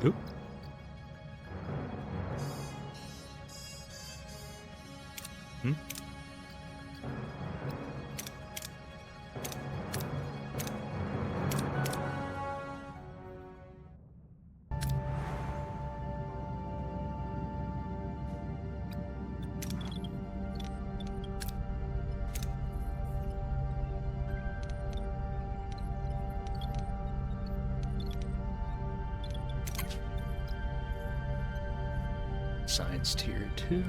Oop. Hmm? Science tier 2.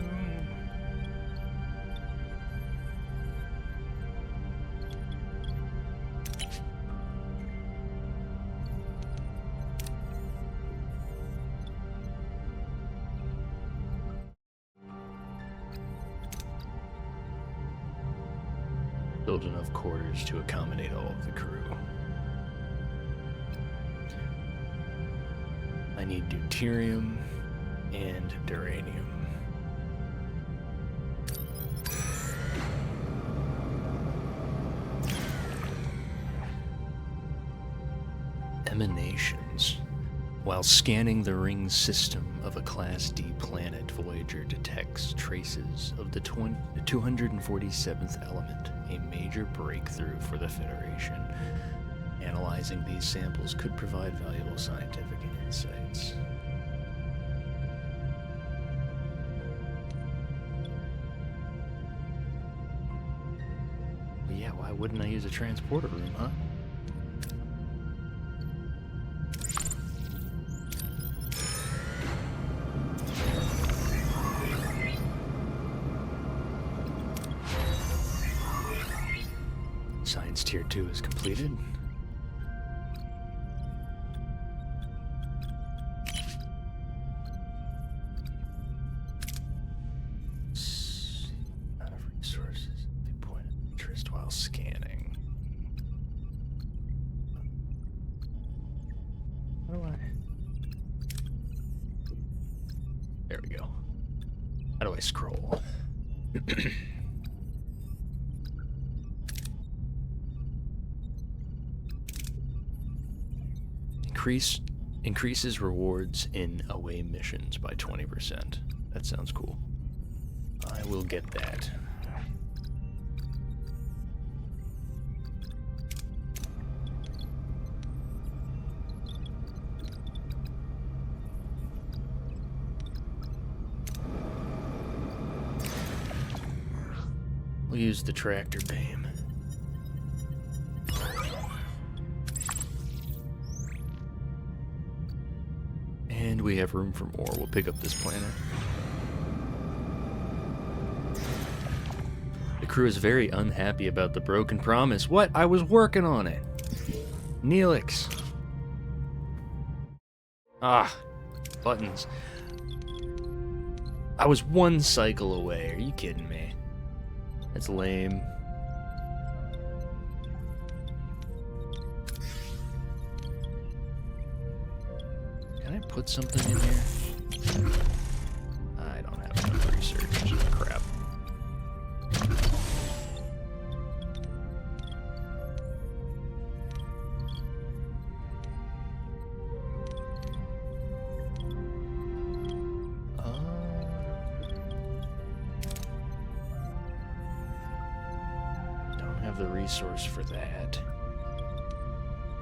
Build enough quarters to accommodate all of the crew. I need deuterium and duranium. Emanations. While scanning the ring system of a Class D planet, Voyager detects traces of the 247th element, a major breakthrough for the Federation. Analyzing these samples could provide valuable scientific insights. But yeah, why wouldn't I use a transporter room, huh? Science tier 2 is completed. Amount of resources. They point of interest while scanning. How do I? There we go. How do I scroll? Increases rewards in away missions by 20%. That sounds cool. I will get that. We'll use the tractor beam. And we have room for more. We'll pick up this planet. The crew is very unhappy about the broken promise. What? I was working on it. Neelix. Ah, buttons. I was one cycle away. Are you kidding me? That's lame. Can I put something in here? I don't have enough research. Crap. Don't have the resource for that.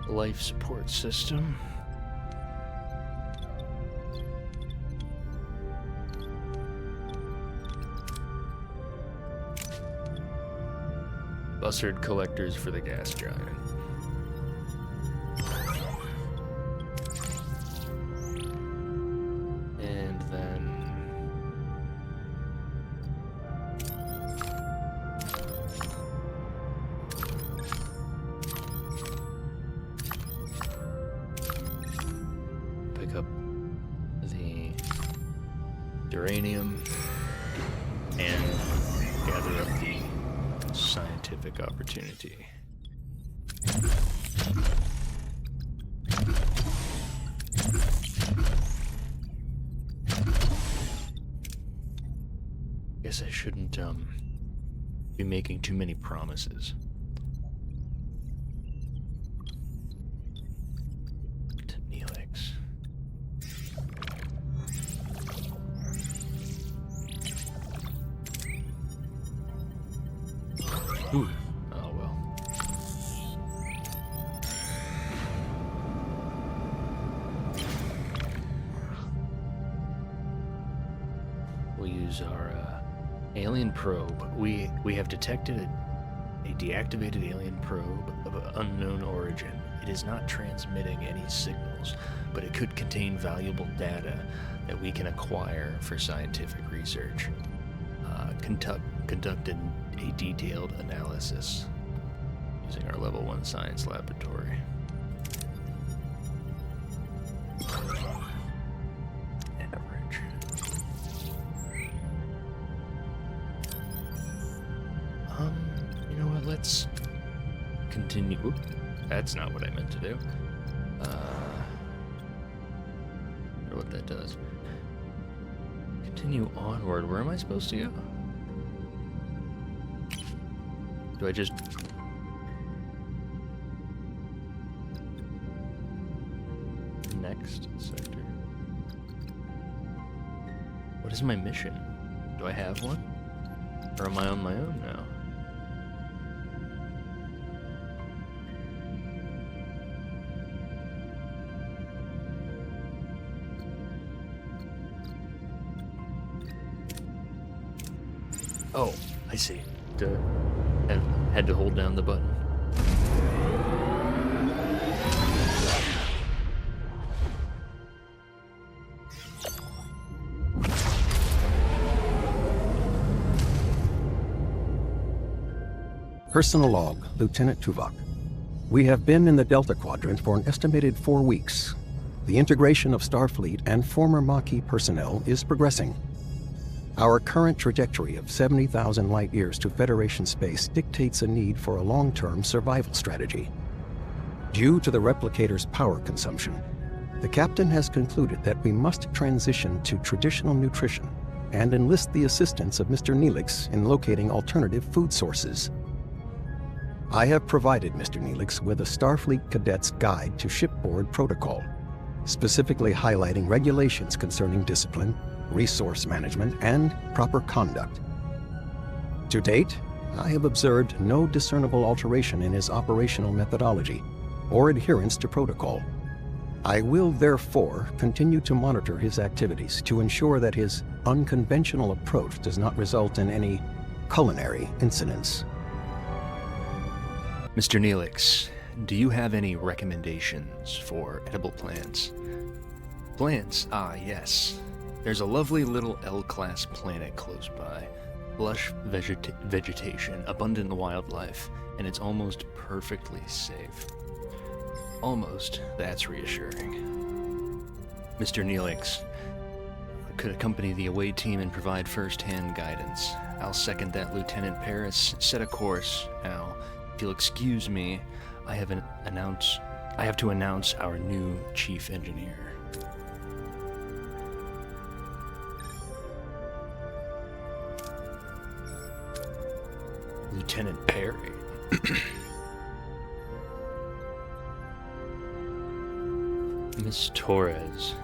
Life support system. Bussard collectors for the gas giant. And then pick up the uranium and gather up the scientific opportunity. Guess I shouldn't be making too many promises. To Neelix. Ooh. Oh well. We'll use our alien probe. We have detected a deactivated alien probe of unknown origin. It is not transmitting any signals, but it could contain valuable data that we can acquire for scientific research. Conducted a detailed analysis using our level 1 science laboratory. Average. You know what, let's continue. Oop, that's not what I meant to do. I wonder what that does. Continue onward. Where am I supposed to go? Do I just... Next sector. What is my mission? Do I have one? Or am I on my own now? Oh, I see. Had to hold down the button. Personal log, Lieutenant Tuvok. We have been in the Delta Quadrant for an estimated 4 weeks. The integration of Starfleet and former Maquis personnel is progressing. Our current trajectory of 70,000 light-years to Federation space dictates a need for a long-term survival strategy. Due to the replicator's power consumption, the captain has concluded that we must transition to traditional nutrition and enlist the assistance of Mr. Neelix in locating alternative food sources. I have provided Mr. Neelix with a Starfleet Cadet's Guide to Shipboard Protocol, specifically highlighting regulations concerning discipline, resource management, and proper conduct. To date, I have observed no discernible alteration in his operational methodology or adherence to protocol. I will therefore continue to monitor his activities to ensure that his unconventional approach does not result in any culinary incidents. Mr. Neelix, do you have any recommendations for edible plants? Plants? Ah, yes. There's a lovely little L-class planet close by. Lush vegetation, abundant wildlife, and it's almost perfectly safe. Almost, that's reassuring. Mr. Neelix, I could accompany the away team and provide first-hand guidance. I'll second that, Lieutenant Paris. Set a course. Now, if you'll excuse me, I have to announce our new chief engineer. Lieutenant Perry. Miss Torres.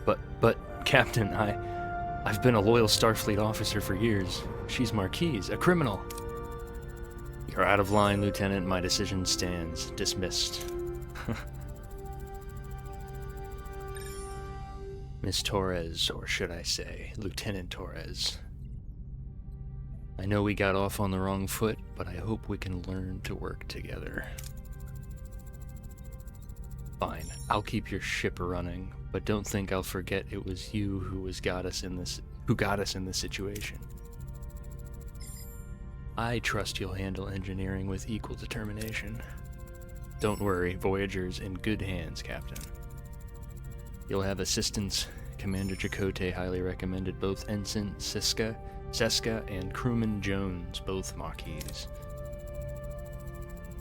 But, Captain, I've been a loyal Starfleet officer for years. She's Marquise, a criminal. You're out of line, Lieutenant. My decision stands. Dismissed. Miss Torres, or should I say, Lieutenant Torres. I know we got off on the wrong foot, but I hope we can learn to work together. Fine, I'll keep your ship running, but don't think I'll forget it was you who got us in this situation. I trust you'll handle engineering with equal determination. Don't worry, Voyager's in good hands, Captain. You'll have assistants. Commander Chakotay highly recommended both Ensign Seska and Crewman Jones, both Maquis.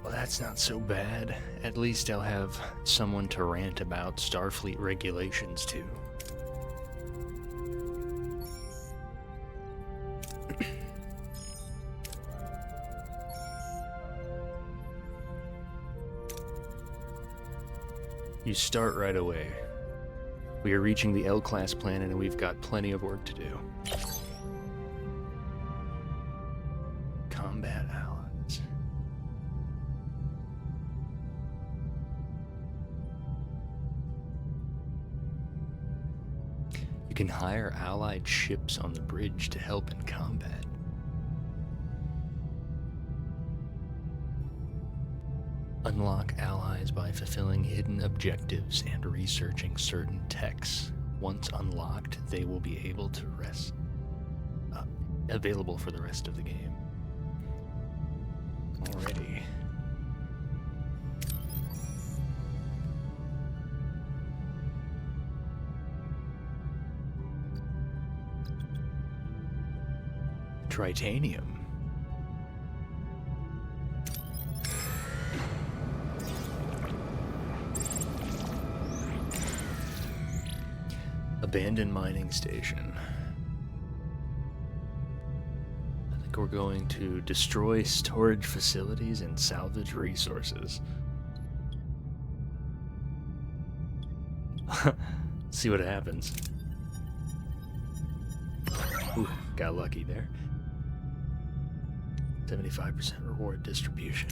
Well, that's not so bad. At least I'll have someone to rant about Starfleet regulations to. You start right away. We are reaching the L-class planet and we've got plenty of work to do. You can hire allied ships on the bridge to help in combat. Unlock allies by fulfilling hidden objectives and researching certain techs. Once unlocked, they will be able to available for the rest of the game. Alrighty. Tritanium. Abandoned mining station. I think we're going to destroy storage facilities and salvage resources. See what happens. Ooh, got lucky there. 75% reward distribution.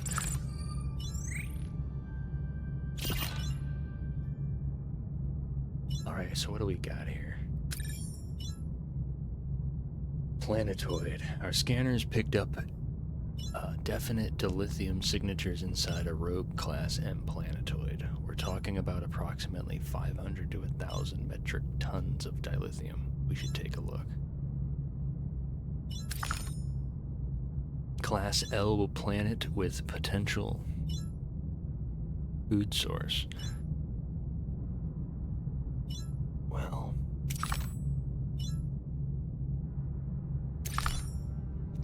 Alright, so what do we got here? Planetoid. Our scanners picked up definite dilithium signatures inside a Rogue Class M planetoid. We're talking about approximately 500 to 1,000 metric tons of dilithium. We should take a look. Class L planet with potential food source. Well,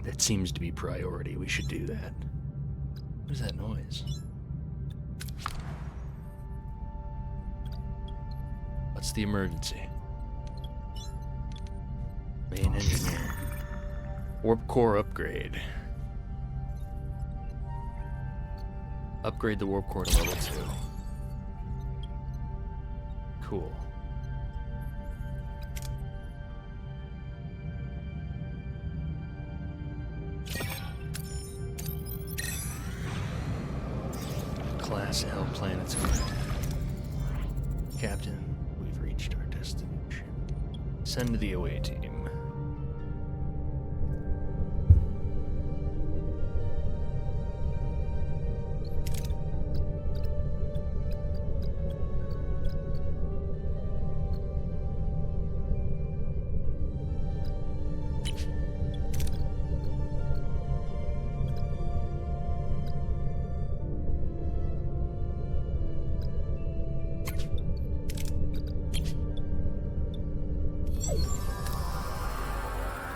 that seems to be priority. We should do that. What is that noise? What's the emergency? Main engineer. Warp core upgrade. Upgrade the warp core to level 2. Cool. Class L planets. Captain, we've reached our destination. Send the away team.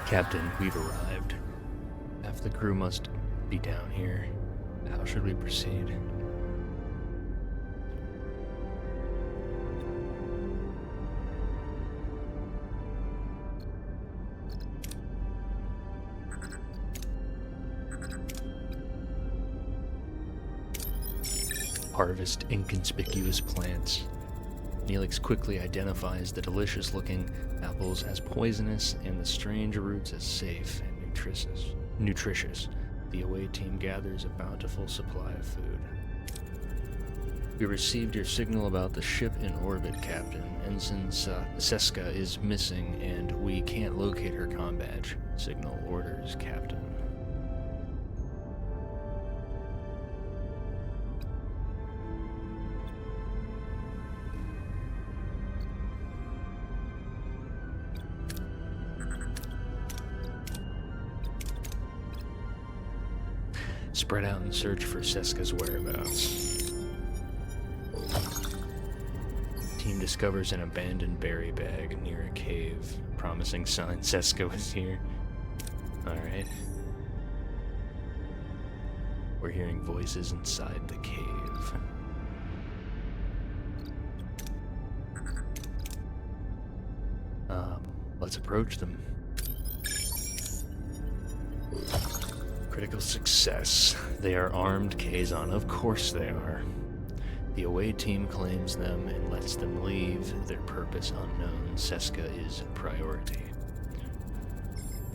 Captain, we've arrived. Half the crew must be down here. How should we proceed? Harvest inconspicuous plants. Neelix quickly identifies the delicious-looking apples as poisonous and the strange roots as safe and nutritious. The away team gathers a bountiful supply of food. We received your signal about the ship in orbit, Captain. Ensign Seska is missing, and we can't locate her comm badge. Signal orders, Captain. Spread out and search for Seska's whereabouts. Team discovers an abandoned berry bag near a cave. Promising sign Seska was here. Alright. We're hearing voices inside the cave. Let's approach them. Critical success. They are armed, Kazon. Of course they are. The away team claims them and lets them leave. Their purpose unknown. Seska is priority.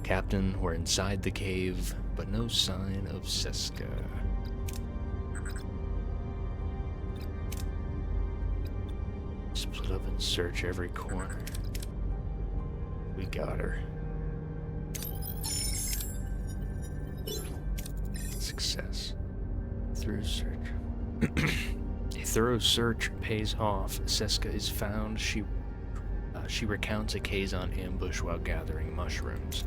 Captain, we're inside the cave, but no sign of Seska. Split up and search every corner. got her. Success. Through search. A thorough search pays off. Seska is found. She recounts a Kazon ambush while gathering mushrooms.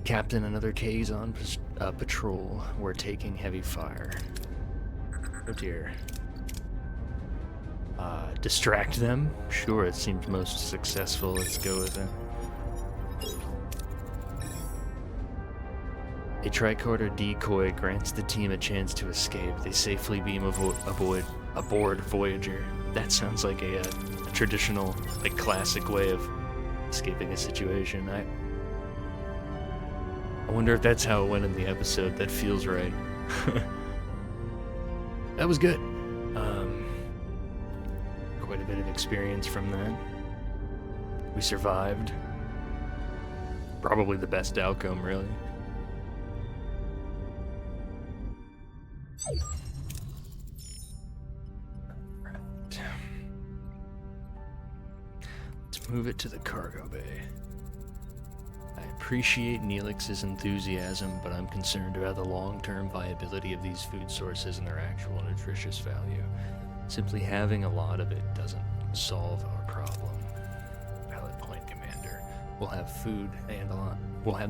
Captain and other Kazon patrol were taking heavy fire. Oh dear. Distract them? Sure, it seems most successful. Let's go with it. A tricorder decoy grants the team a chance to escape. They safely beam aboard Voyager. That sounds like a traditional, like, classic way of escaping a situation. I wonder if that's how it went in the episode. That feels right. That was good. Quite a bit of experience from that. We survived. Probably the best outcome, really. Let's move it to the cargo bay. I appreciate Neelix's enthusiasm, but I'm concerned about the long-term viability of these food sources and their actual nutritious value. Simply having a lot of it doesn't solve our problem. Valid point, Commander. We'll have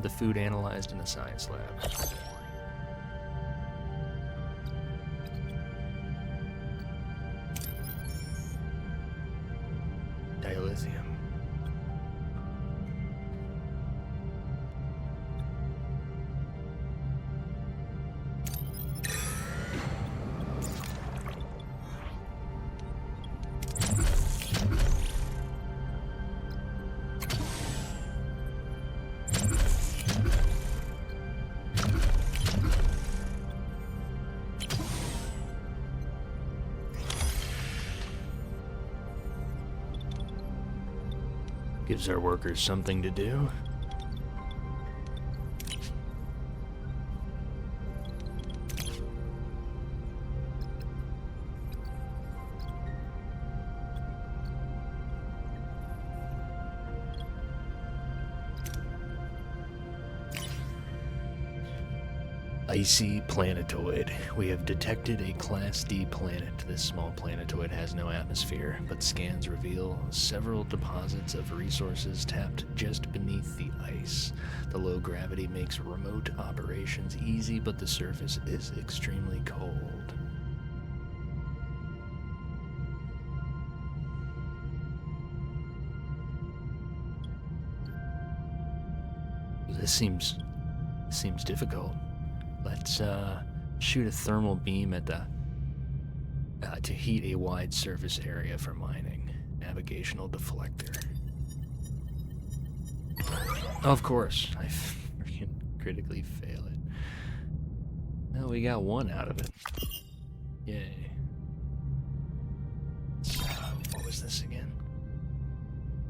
the food analyzed in the science lab. Dilithium. Gives our workers something to do. Icy planetoid. We have detected a Class D planet. This small planetoid has no atmosphere, but scans reveal several deposits of resources tapped just beneath the ice. The low gravity makes remote operations easy, but the surface is extremely cold. This seems difficult. Let's shoot a thermal beam at the to heat a wide surface area for mining. Navigational deflector. Of course, I freaking critically fail it. No, we got one out of it. Yay. What was this again?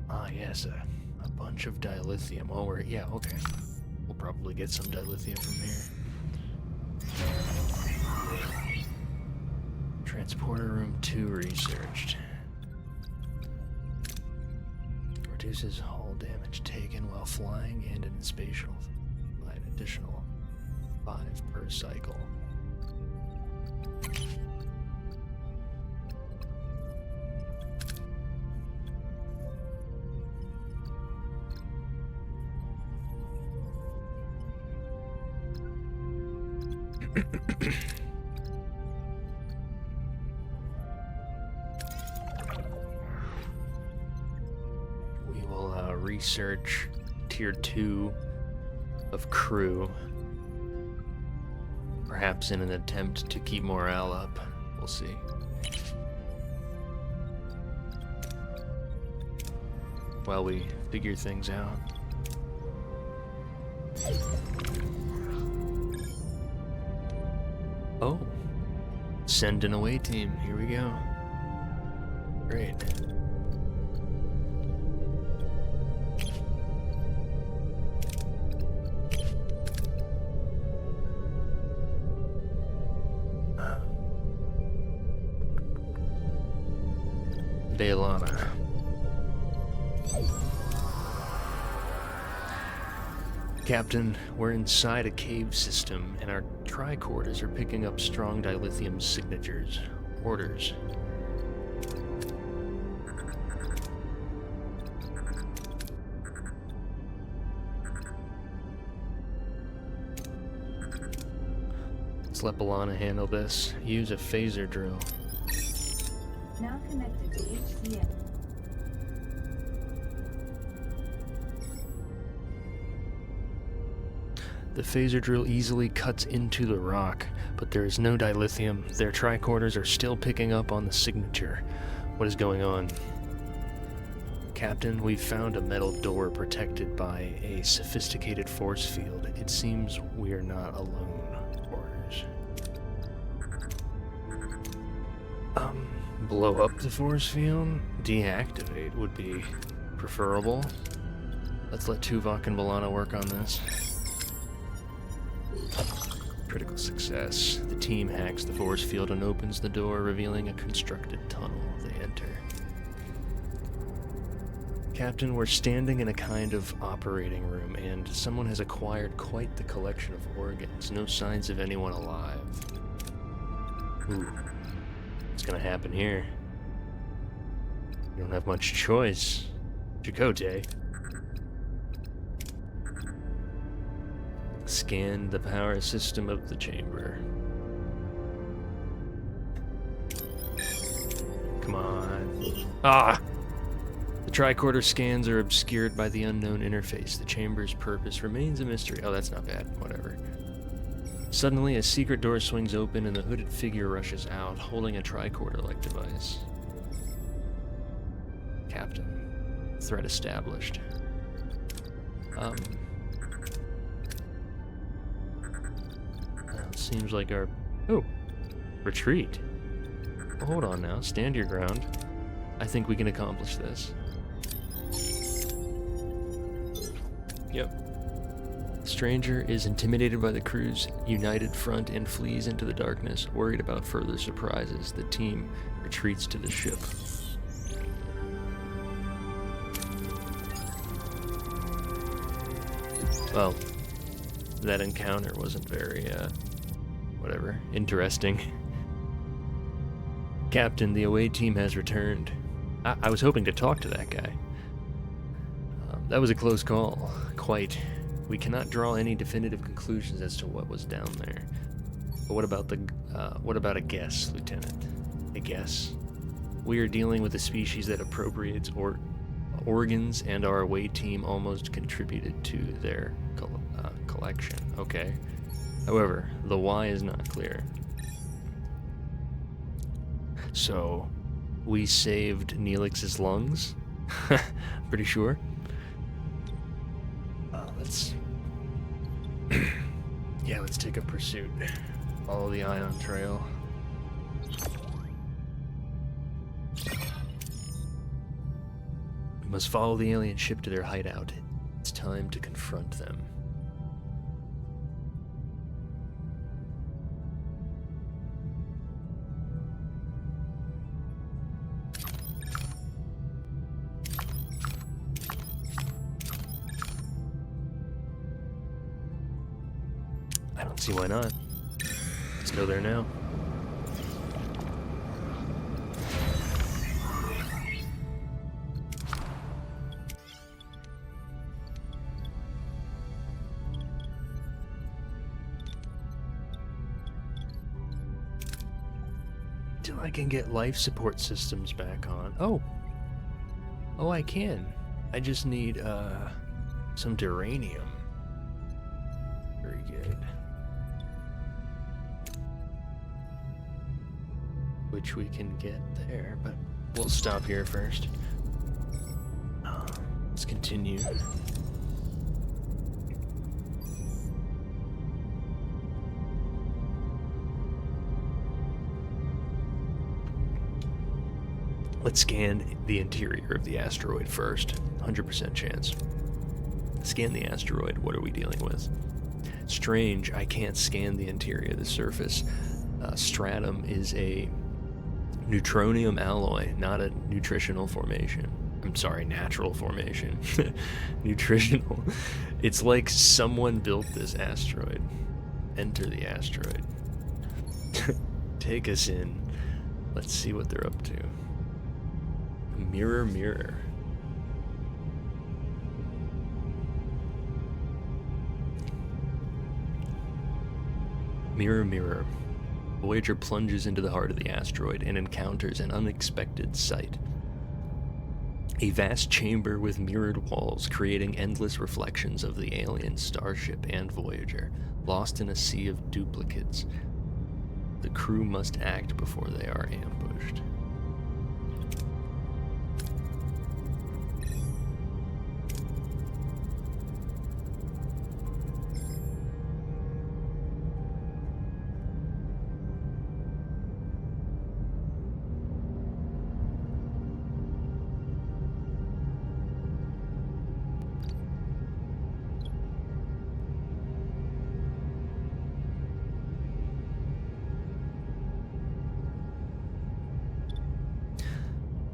Ah, yes, a bunch of dilithium. Oh, yeah, okay. We'll probably get some dilithium from here. Transporter room 2 researched. Reduces hull damage taken while flying and in spatial by an additional 5 per cycle. We will research tier 2 of crew, perhaps in an attempt to keep morale up. We'll see. While we figure things out. Oh, send an away team. Here we go. Great. Daylana. Captain, we're inside a cave system, and our tricorders are picking up strong dilithium signatures. Orders. Let's let Balana handle this. Use a phaser drill. Now connected to HCM. The phaser drill easily cuts into the rock, but there is no dilithium. Their tricorders are still picking up on the signature. What is going on? Captain, we've found a metal door protected by a sophisticated force field. It seems we are not alone. Orders. Blow up the force field? Deactivate would be preferable. Let's let Tuvok and Balana work on this. Critical success. The team hacks the force field and opens the door, revealing a constructed tunnel. They enter. Captain, we're standing in a kind of operating room, and someone has acquired quite the collection of organs. No signs of anyone alive. Ooh. What's gonna happen here? You don't have much choice. Chakotay. Scan the power system of the chamber. Come on. Ah! The tricorder scans are obscured by the unknown interface. The chamber's purpose remains a mystery. Oh, that's not bad. Whatever. Suddenly, a secret door swings open and the hooded figure rushes out, holding a tricorder-like device. Captain. Threat established. Seems like our... Oh! Retreat. Well, hold on now. Stand your ground. I think we can accomplish this. Yep. Stranger is intimidated by the crew's united front and flees into the darkness. Worried about further surprises, the team retreats to the ship. Well, that encounter wasn't very, whatever, interesting. Captain, the away team has returned. I was hoping to talk to that guy. That was a close call. Quite. We cannot draw any definitive conclusions as to what was down there. But what about a guess, Lieutenant? A guess? We are dealing with a species that appropriates organs, and our away team almost contributed to their collection. Okay. However, the why is not clear. So, we saved Neelix's lungs? Pretty sure. Let's... yeah, let's take a pursuit. Follow the ion trail. We must follow the alien ship to their hideout. It's time to confront them. I don't see why not. Let's go there now. Till I can get life support systems back on. Oh, I can. I just need some duranium. Very good. Which we can get there, but we'll stop here first. Let's continue. Let's scan the interior of the asteroid first. 100% chance. Scan the asteroid. What are we dealing with? Strange, I can't scan the interior of the surface. Stratum is a neutronium alloy, not a nutritional formation. I'm sorry, natural formation. Nutritional. It's like someone built this asteroid. Enter the asteroid. Take us in. Let's see what they're up to. Mirror, mirror. Mirror, mirror. Voyager plunges into the heart of the asteroid and encounters an unexpected sight. A vast chamber with mirrored walls, creating endless reflections of the alien starship and Voyager, lost in a sea of duplicates. The crew must act before they are ambushed.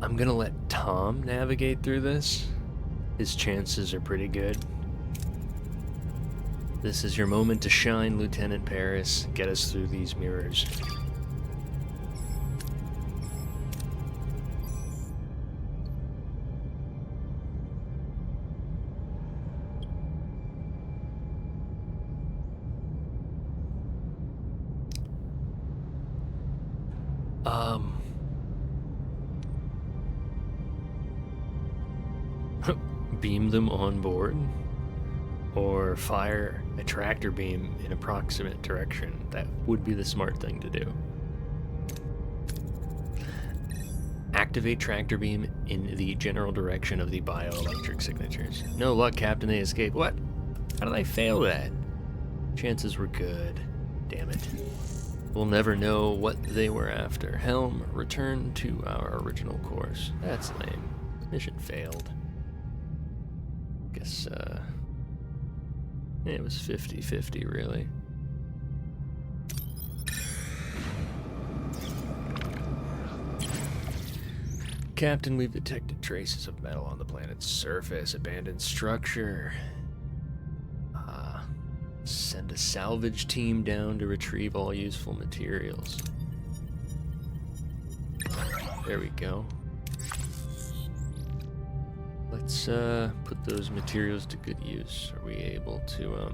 I'm gonna let Tom navigate through this. His chances are pretty good. This is your moment to shine, Lieutenant Paris. Get us through these mirrors. Beam them on board, or fire a tractor beam in approximate direction. That would be the smart thing to do. Activate tractor beam in the general direction of the bioelectric signatures. No luck, Captain, they escaped. What? How did I fail that? Chances were good. Damn it. We'll never know what they were after. Helm, return to our original course. That's lame. Mission failed. Guess, it was 50-50, really. Captain, we've detected traces of metal on the planet's surface. Abandoned structure. Send a salvage team down to retrieve all useful materials. There we go. Let's put those materials to good use. Are we able to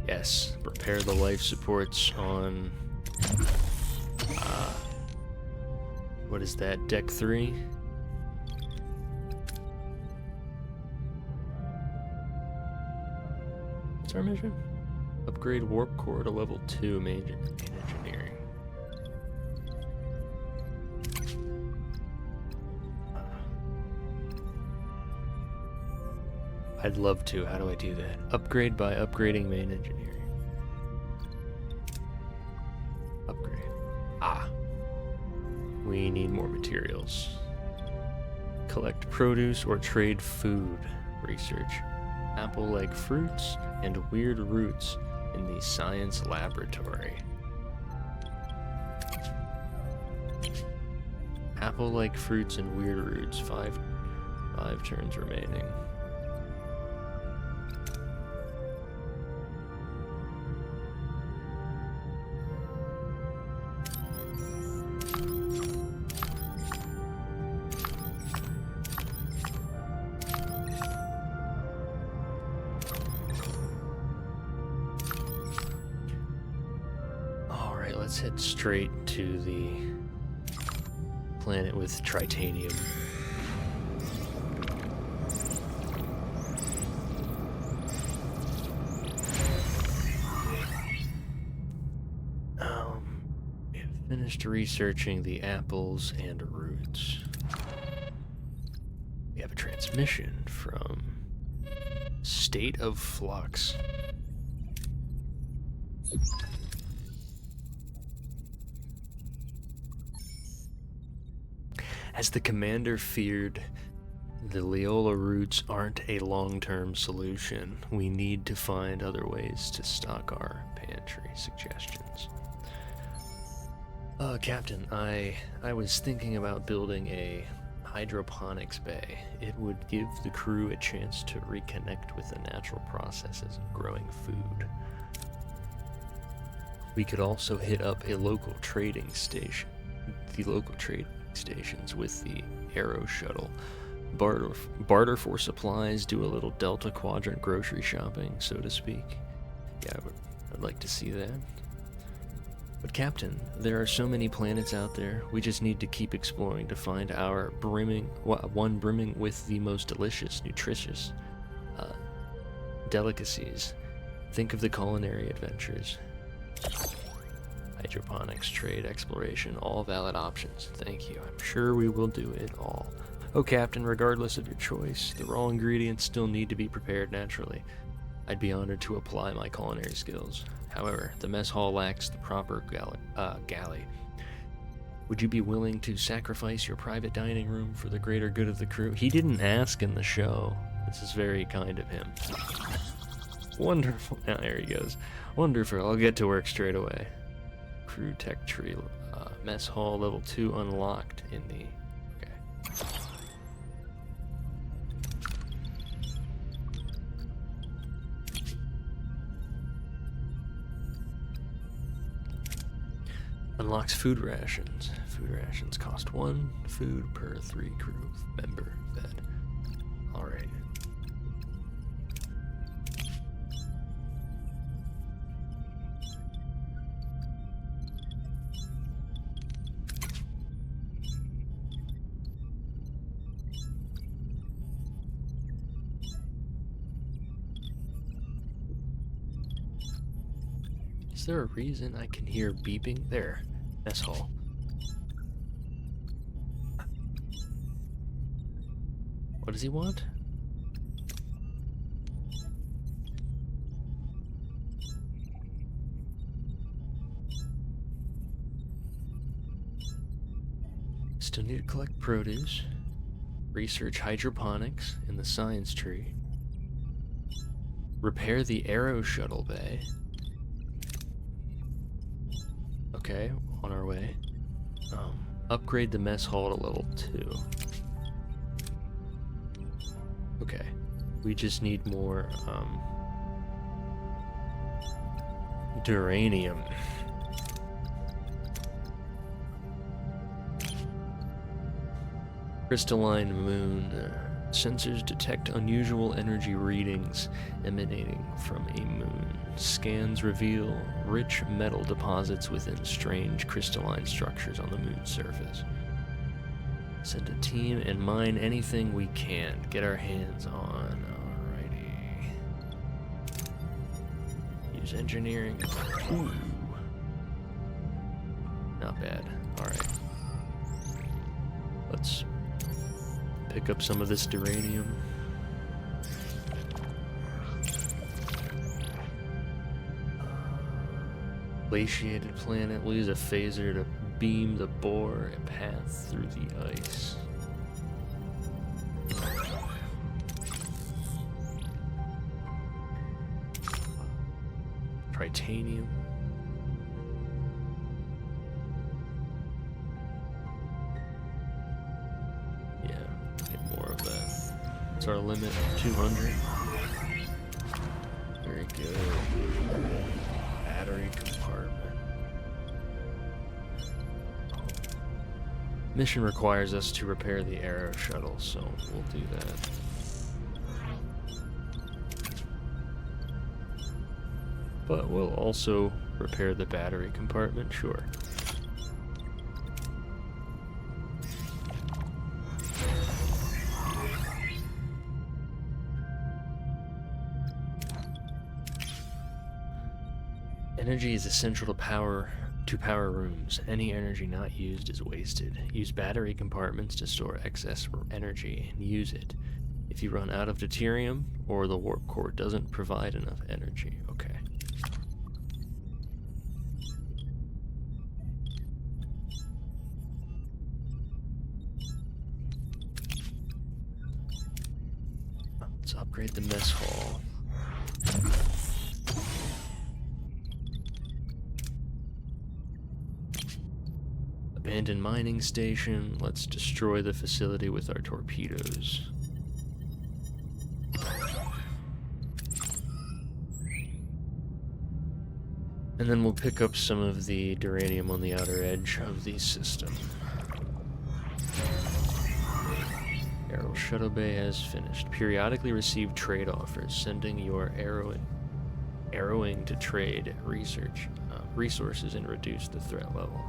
yes, repair the life supports on what is that, deck 3? What's our mission? Upgrade warp core to level 2 main engineering. I'd love to. How do I do that? Upgrade by upgrading main engineering. Upgrade. We need more materials. Collect produce or trade food. Research apple-like fruits and weird roots in the science laboratory. Apple-like fruits and weird roots. Five turns remaining. Let's head straight to the planet with tritanium. We have finished researching the apples and roots. We have a transmission from State of Flux. As the commander feared, the Leola roots aren't a long-term solution. We need to find other ways to stock our pantry. Suggestions. Captain, I was thinking about building a hydroponics bay. It would give the crew a chance to reconnect with the natural processes of growing food. We could also hit up a local trading station, the local trading stations with the Aero shuttle. Barter for supplies, do a little Delta Quadrant grocery shopping, so to speak. Yeah, I'd like to see that. But Captain, there are so many planets out there, we just need to keep exploring to find our one brimming with the most delicious, nutritious delicacies. Think of the culinary adventures. Hydroponics, trade, exploration, all valid options. Thank you. I'm sure we will do it all. Oh, Captain, regardless of your choice, the raw ingredients still need to be prepared naturally. I'd be honored to apply my culinary skills. However, the mess hall lacks the proper galley. Would you be willing to sacrifice your private dining room for the greater good of the crew? He didn't ask in the show. This is very kind of him. Wonderful. Now, there he goes. Wonderful. I'll get to work straight away. Crew tech tree. Mess hall level 2 unlocked in the... Okay. Unlocks food rations. Food rations cost 1 food per 3 crew member bed. Alright. Is there a reason I can hear beeping? There. Mess hall. What does he want? Still need to collect produce. Research hydroponics in the science tree. Repair the Aero shuttle bay. Okay, on our way. Upgrade the mess hall to level 2. Okay, we just need more, duranium. Crystalline moon. Sensors detect unusual energy readings emanating from a moon. Scans reveal rich metal deposits within strange crystalline structures on the moon's surface. Send a team and mine anything we can get our hands on. Alrighty. Use engineering. Ooh. Not bad. Alright. Let's pick up some of this duranium. Glaciated planet. We'll use a phaser to beam the bore a path through the ice. Tritanium. Yeah, get more of that. What's our limit? 200. Very good. Battery compartment. Mission requires us to repair the Aero shuttle, so we'll do that. But we'll also repair the battery compartment, sure. Energy is essential to power rooms. Any energy not used is wasted. Use battery compartments to store excess energy and use it. If you run out of deuterium or the warp core doesn't provide enough energy. Okay. Let's upgrade the mess hall. Abandoned mining station. Let's destroy the facility with our torpedoes. And then we'll pick up some of the duranium on the outer edge of the system. Aero Shuttle Bay has finished. Periodically receive trade offers. Sending your arrowing to trade resources and reduce the threat level.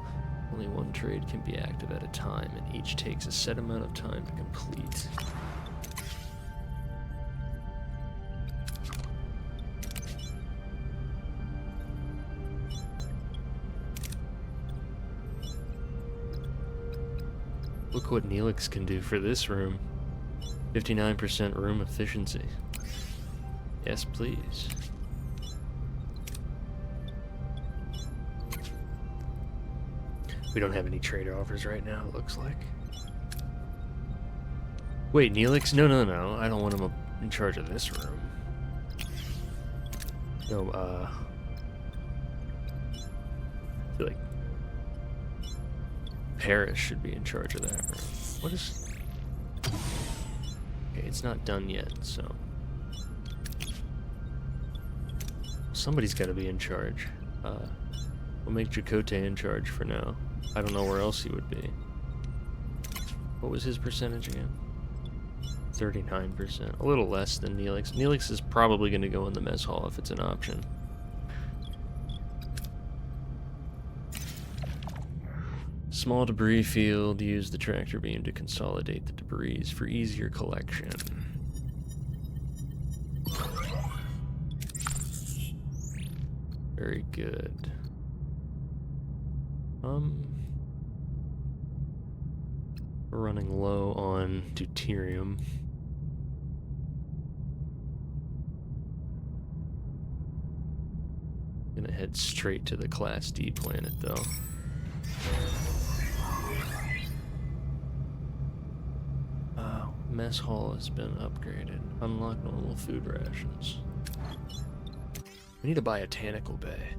Only one trade can be active at a time, and each takes a set amount of time to complete. Look what Neelix can do for this room. 59% room efficiency. Yes, please. We don't have any trade offers right now, it looks like. Wait, Neelix? No. I don't want him in charge of this room. No, I feel like Paris should be in charge of that room. What is... Okay, it's not done yet, so... Somebody's gotta be in charge. We'll make Chakotay in charge for now. I don't know where else he would be. What was his percentage again? 39%. A little less than Neelix. Neelix is probably going to go in the mess hall if it's an option. Small debris field. Use the tractor beam to consolidate the debris for easier collection. Very good. We're running low on deuterium. Gonna head straight to the Class D planet, though. Mess hall has been upgraded. Unlock normal food rations. We need to buy a Tentacle Bay.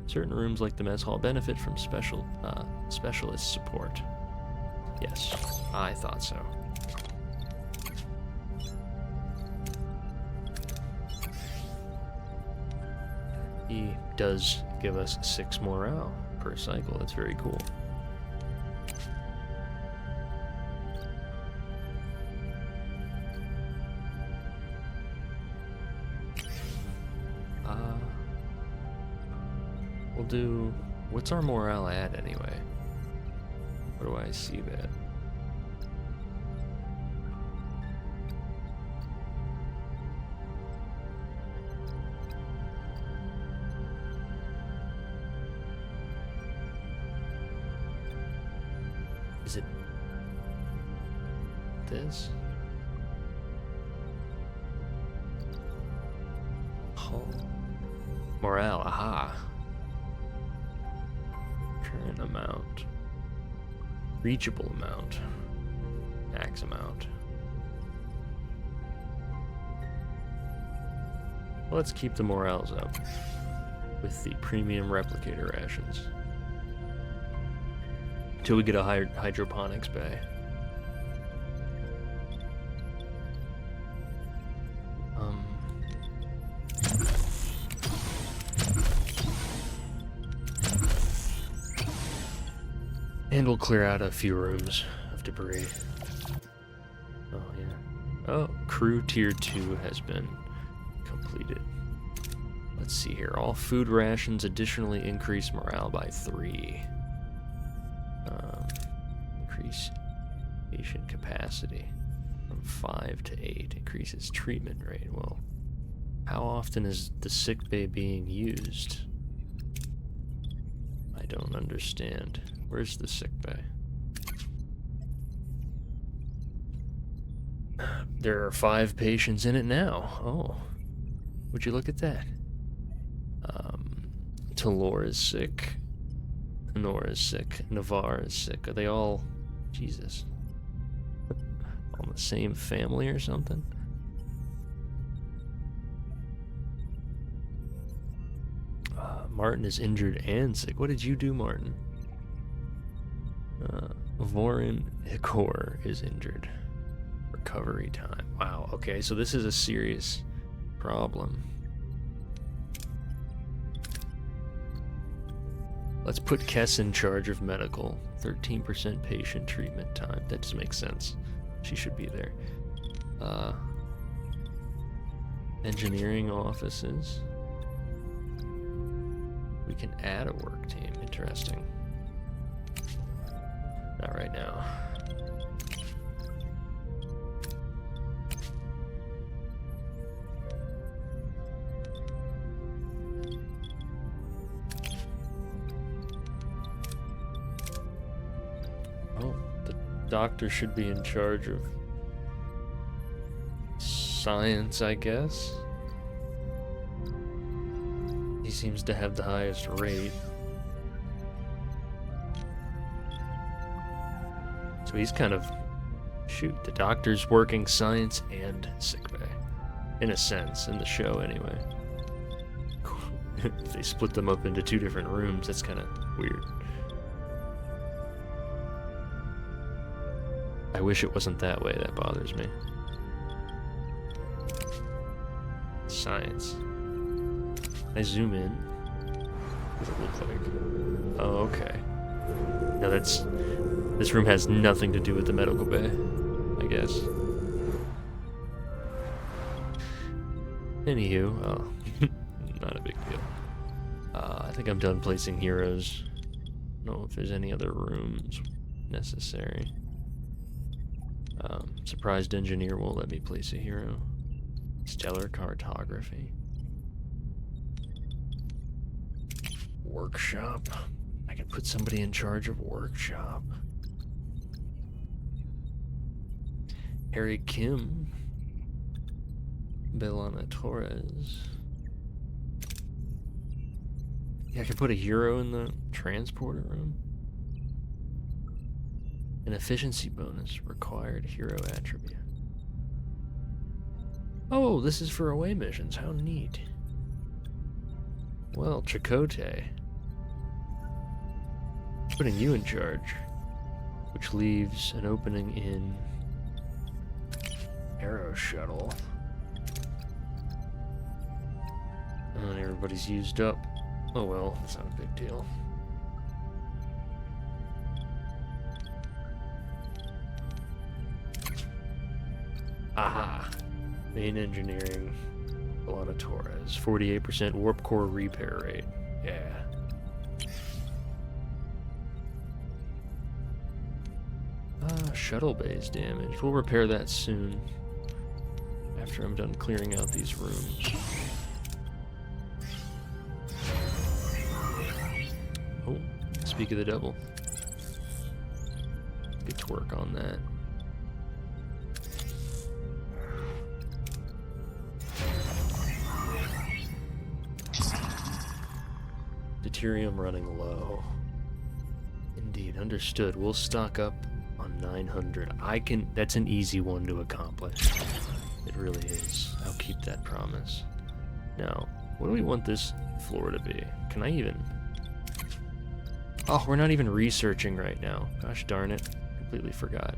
Certain rooms like the mess hall benefit from specialist support. Yes, I thought so. He does give us 6 morale per cycle. That's very cool. We'll do... What's our morale at anyway? What do I see that? Is it this? Hull. Morale, aha. Current amount. Reachable amount. Max amount. Well, let's keep the morales up with the premium replicator rations. Until we get a hydroponics bay. And we'll clear out a few rooms of debris. Oh, yeah. Oh, crew tier 2 has been completed. Let's see here. All food rations additionally increase morale by 3. Increase patient capacity from 5 to 8. Increases treatment rate. Well, how often is the sick bay being used? I don't understand. Where's the sick bay? There are 5 patients in it now. Oh, would you look at that? Talor is sick. Nora is sick. Navarre is sick. Are they all... Jesus. All the same family or something? Martin is injured and sick. What did you do, Martin? Vorin Hikor is injured. Recovery time. Wow, okay, so this is a serious problem. Let's put Kess in charge of medical. 13% patient treatment time. That just makes sense. She should be there. Engineering offices. We can add a work team. Interesting. Not right now. Oh, the doctor should be in charge of science, I guess. He seems to have the highest rate. So he's kind of... Shoot, the doctor's working science and sickbay. In a sense, in the show anyway. If they split them up into two different rooms, that's kind of weird. I wish it wasn't that way, that bothers me. Science. I zoom in. What does it look like? Oh, okay. Now that's... This room has nothing to do with the medical bay, I guess. Anywho, oh, not a big deal. I think I'm done placing heroes. I don't know if there's any other rooms necessary. Surprised engineer won't let me place a hero. Stellar cartography. Workshop. I can put somebody in charge of workshop. Harry Kim. Belana Torres. Yeah, I can put a hero in the transporter room. An efficiency bonus. Required hero attribute. Oh, this is for away missions. How neat. Well, Chakotay. Putting you in charge. Which leaves an opening in... Aero Shuttle. And everybody's used up. Oh well, that's not a big deal. Aha! Main engineering. Belana Torres. 48% warp core repair rate. Yeah. Shuttle base damage. We'll repair that soon. After I'm done clearing out these rooms. Oh, speak of the devil. Get to work on that. Deuterium running low. Indeed, understood. We'll stock up on 900. That's an easy one to accomplish. It really is. I'll keep that promise. Now, what do we want this floor to be? Can I even... Oh, we're not even researching right now. Gosh darn it. Completely forgot.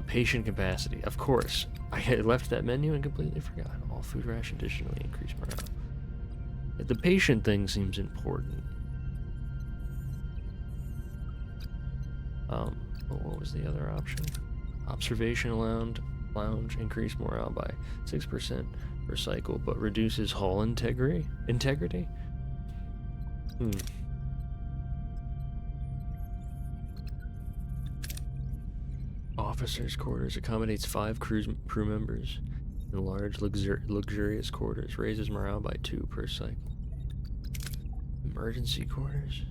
Patient capacity. Of course. I had left that menu and completely forgot. All food ration additionally increase morale. The patient thing seems important. What was the other option? Observation lounge increase morale by 6% per cycle, but reduces hull integrity? Officers' quarters accommodates 5 crew members in large luxurious quarters. Raises morale by 2 per cycle. Emergency quarters.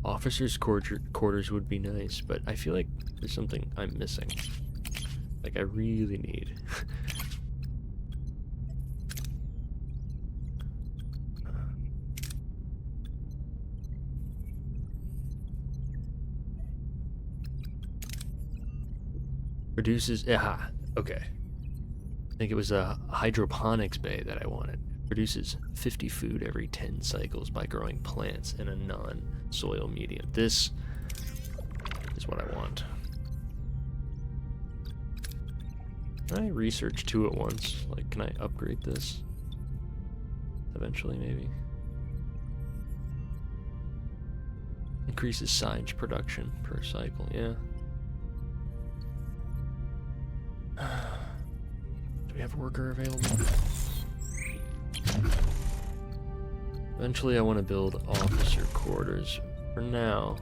Officers' quarters would be nice, but I feel like there's something I'm missing. Like I really need. Reduces. Okay. I think it was a hydroponics bay that I wanted. Produces 50 food every 10 cycles by growing plants in a non-soil medium. This is what I want. Can I research 2 at once? Like, can I upgrade this? Eventually, maybe. Increases silage production per cycle, yeah. Do we have a worker available? Eventually I want to build officer quarters. For now,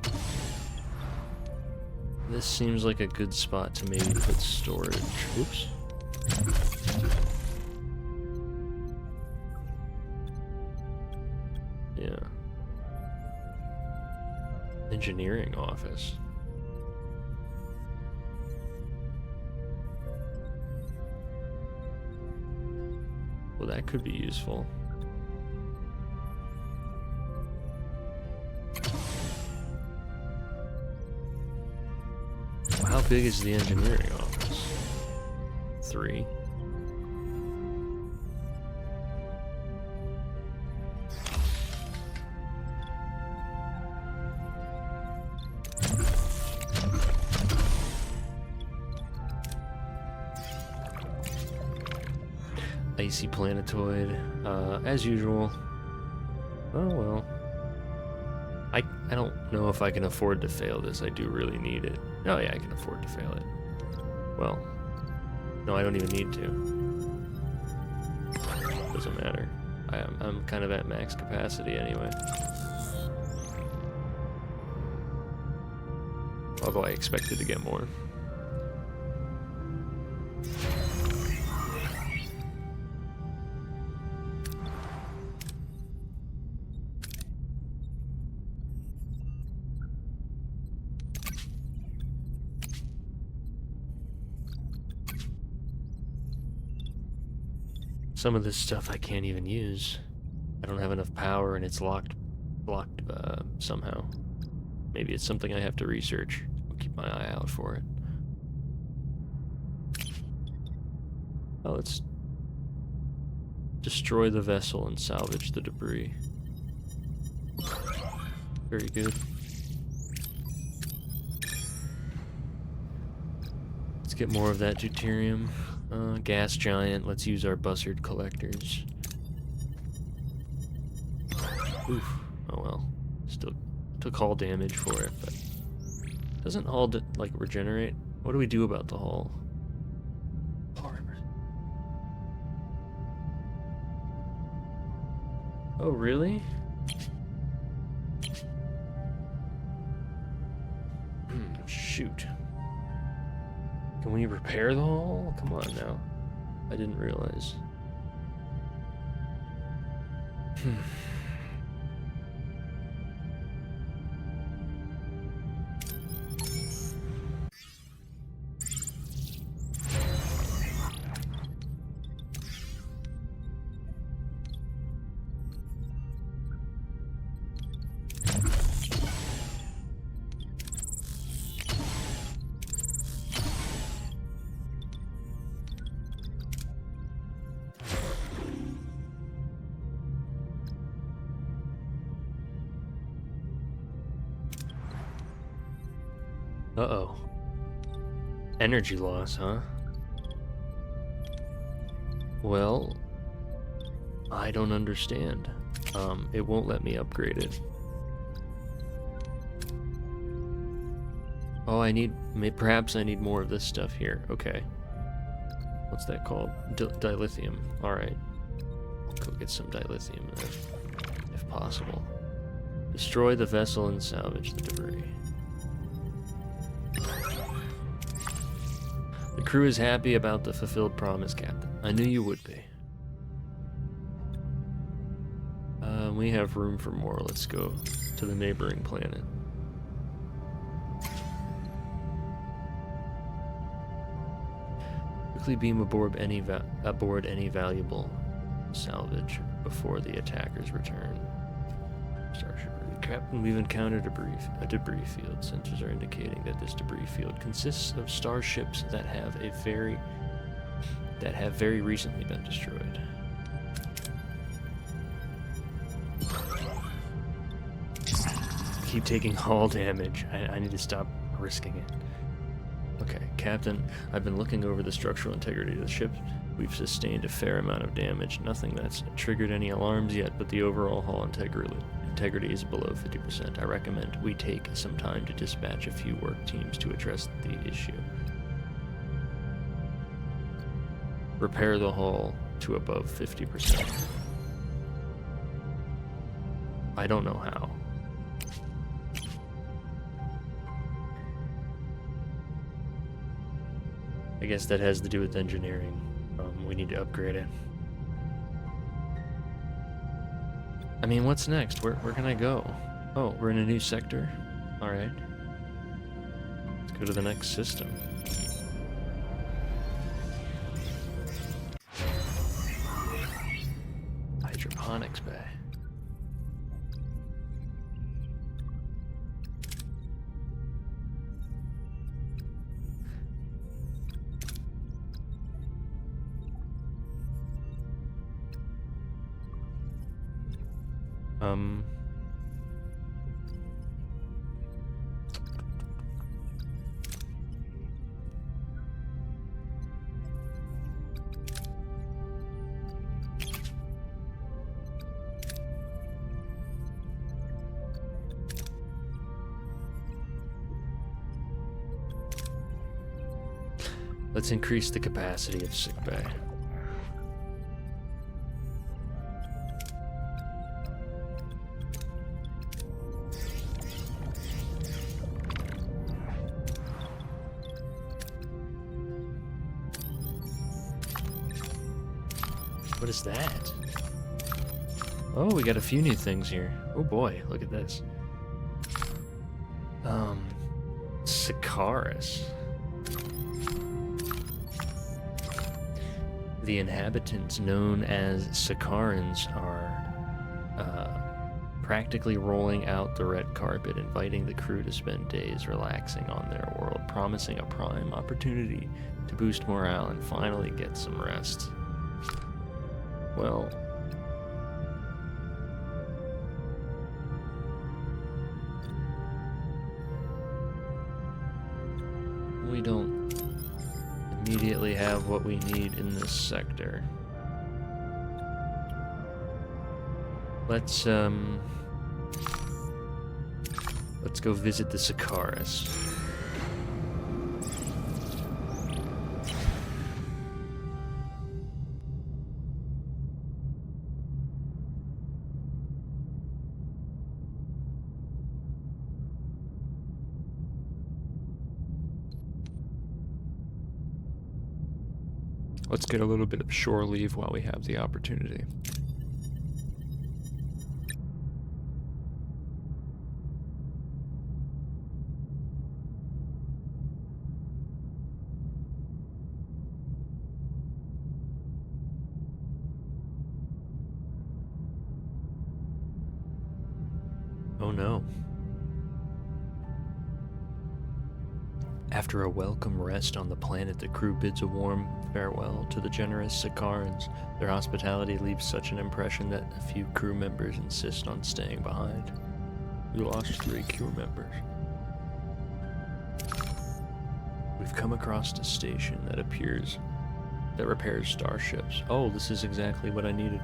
this seems like a good spot to maybe put storage. Oops. Yeah. Engineering office. Well, that could be useful. How big is the engineering office? 3. Icy planetoid, as usual. Oh well. I don't know if I can afford to fail this. I do really need it. Oh yeah, I can afford to fail it. Well, no, I don't even need to. Doesn't matter. I'm kind of at max capacity anyway. Although I expected to get more. Some of this stuff I can't even use. I don't have enough power and it's blocked somehow. Maybe it's something I have to research. I'll keep my eye out for it. Oh, let's destroy the vessel and salvage the debris. Very good. Let's get more of that deuterium. Gas giant. Let's use our buzzard collectors. Oof. Oh well. Still took hull damage for it, but doesn't hull like regenerate? What do we do about the hull? Oh really? Shoot. Can we repair the hull? Come on now. I didn't realize. Uh-oh. Energy loss, huh? Well, I don't understand. It won't let me upgrade it. Oh, perhaps I need more of this stuff here. Okay. What's that called? Dilithium. Alright. I'll go get some dilithium if possible. Destroy the vessel and salvage the debris. The crew is happy about the fulfilled promise, Captain. I knew you would be. We have room for more. Let's go to the neighboring planet. Quickly beam aboard any valuable salvage before the attackers return. Starship. Captain, we've encountered a debris field. Sensors are indicating that this debris field consists of starships that have very recently been destroyed. keep taking hull damage. I need to stop risking it. Okay, Captain, I've been looking over the structural integrity of the ship. We've sustained a fair amount of damage. Nothing that's triggered any alarms yet, but the overall hull integrity is below 50%. I recommend we take some time to dispatch a few work teams to address the issue. Repair the hull to above 50%. I don't know how. I guess that has to do with engineering. We need to upgrade it. I mean, what's next? Where can I go? Oh, we're in a new sector? Alright. Let's go to the next system. Hydroponics bay. Let's increase the capacity of sickbay. What is that? Oh, we got a few new things here. Oh boy, look at this. Sikaris. The inhabitants, known as Sikarans, are practically rolling out the red carpet, inviting the crew to spend days relaxing on their world, promising a prime opportunity to boost morale and finally get some rest. Well, we don't immediately have what we need in this sector. Let's go visit the Sikaris. Let's get a little bit of shore leave while we have the opportunity. Oh no. After a welcome rest on the planet, the crew bids a warm farewell to the generous Sikarans. Their hospitality leaves such an impression that a few crew members insist on staying behind. We lost 3 crew members. We've come across a station that repairs starships. Oh, this is exactly what I needed.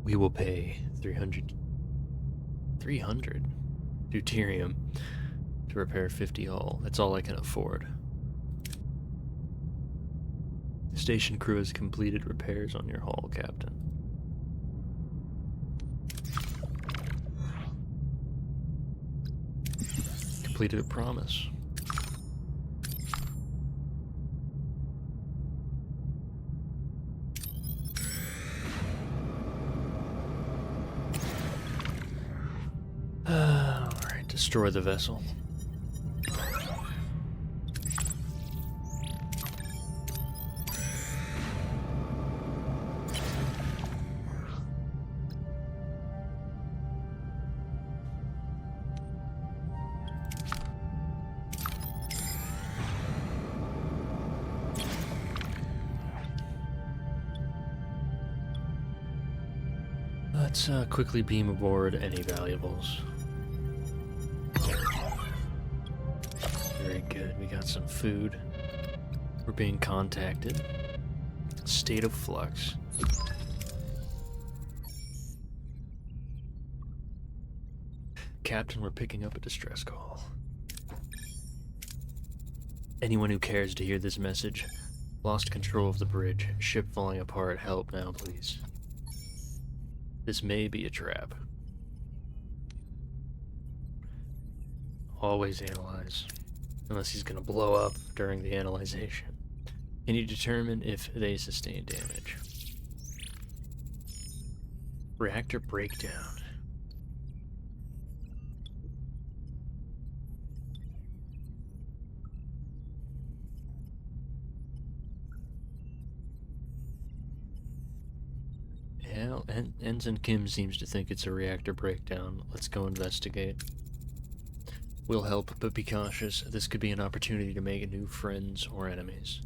We will pay 300 deuterium to repair 50 hull. That's all I can afford. Station crew has completed repairs on your hull, Captain. Completed a promise. Alright, destroy the vessel. Let's quickly beam aboard any valuables. Very good. We got some food. We're being contacted. State of flux. Captain, we're picking up a distress call. Anyone who cares to hear this message. Lost control of the bridge. Ship falling apart. Help now, please. This may be a trap. Always analyze. Unless he's gonna blow up during the analyzation. Can you determine if they sustain damage? Reactor breakdown. Yeah, Ensign Kim seems to think it's a reactor breakdown. Let's go investigate. We'll help, but be cautious. This could be an opportunity to make new friends or enemies.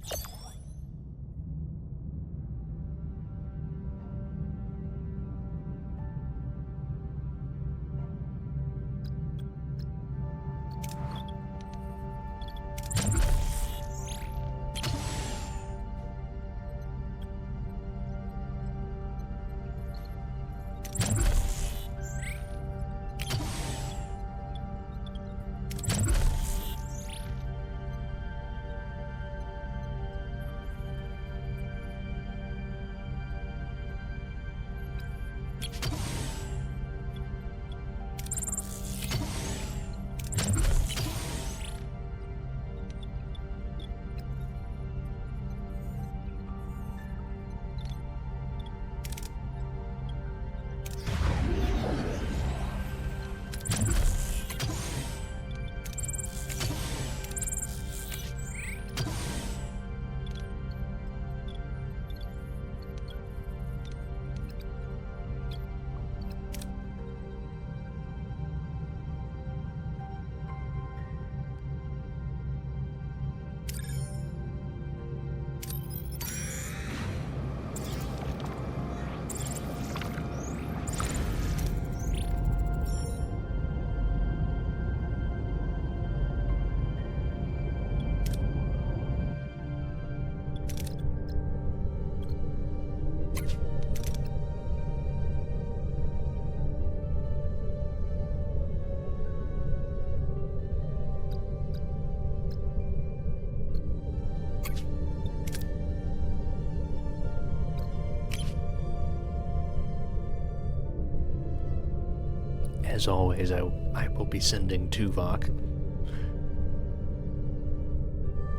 As always, I will be sending Tuvok.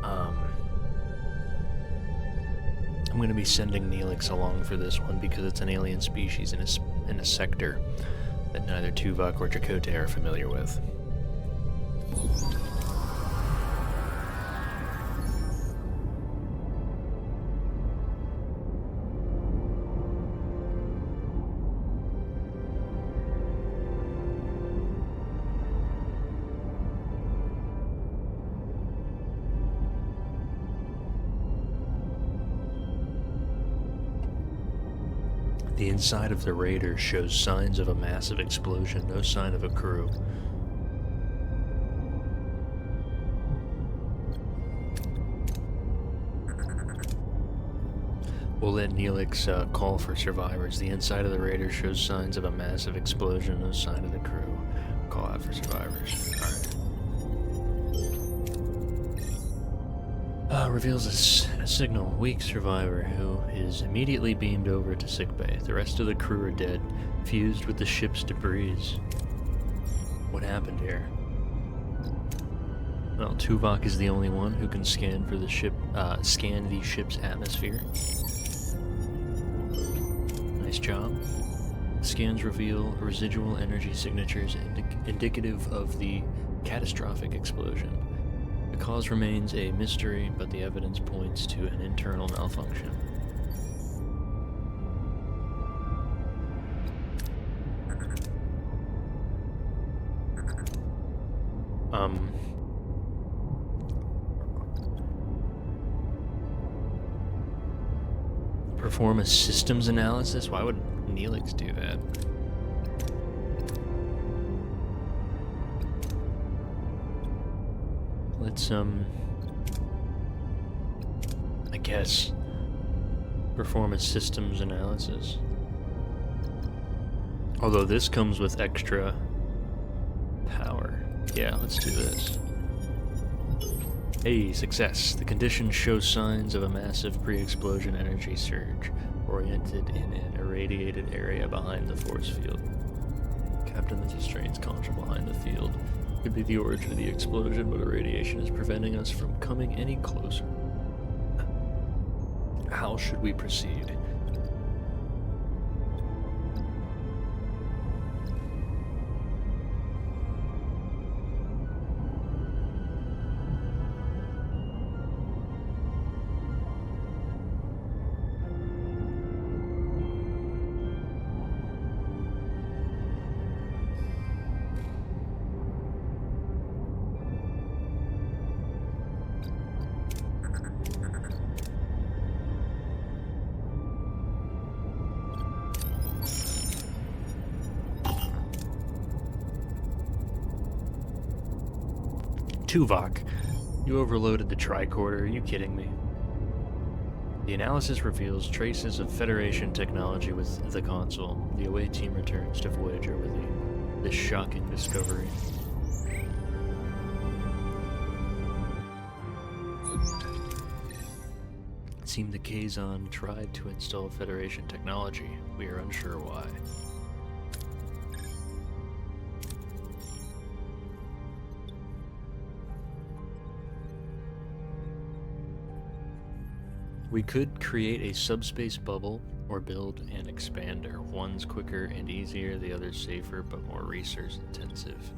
I'm going to be sending Neelix along for this one because it's an alien species in a sector that neither Tuvok or Chakotay are familiar with. The inside of the Raider shows signs of a massive explosion, no sign of a crew. We'll let Neelix call for survivors. The inside of the Raider shows signs of a massive explosion. No sign of the crew. Call out for survivors. Alright. Reveals a signal. Weak survivor who is immediately beamed over to sickbay. The rest of the crew are dead, fused with the ship's debris. What happened here? Well, Tuvok is the only one who can scan for the ship, scan the ship's atmosphere. Nice job. Scans reveal residual energy signatures indicative of the catastrophic explosion. The cause remains a mystery, but the evidence points to an internal malfunction. Perform a systems analysis? Why would Neelix do that? Let's, I guess, perform a systems analysis. Although this comes with extra power. Yeah, let's do this. Hey, success. The conditions show signs of a massive pre-explosion energy surge, oriented in an irradiated area behind the force field. Captain, there's a strange contra behind the field. Could be the origin of the explosion, but irradiation is preventing us from coming any closer. How should we proceed? Tuvok, you overloaded the tricorder. Are you kidding me? The analysis reveals traces of Federation technology with the console. The away team returns to Voyager with this shocking discovery. It seemed the Kazon tried to install Federation technology. We are unsure why. We could create a subspace bubble or build an expander. One's quicker and easier, the other's safer but more resource intensive.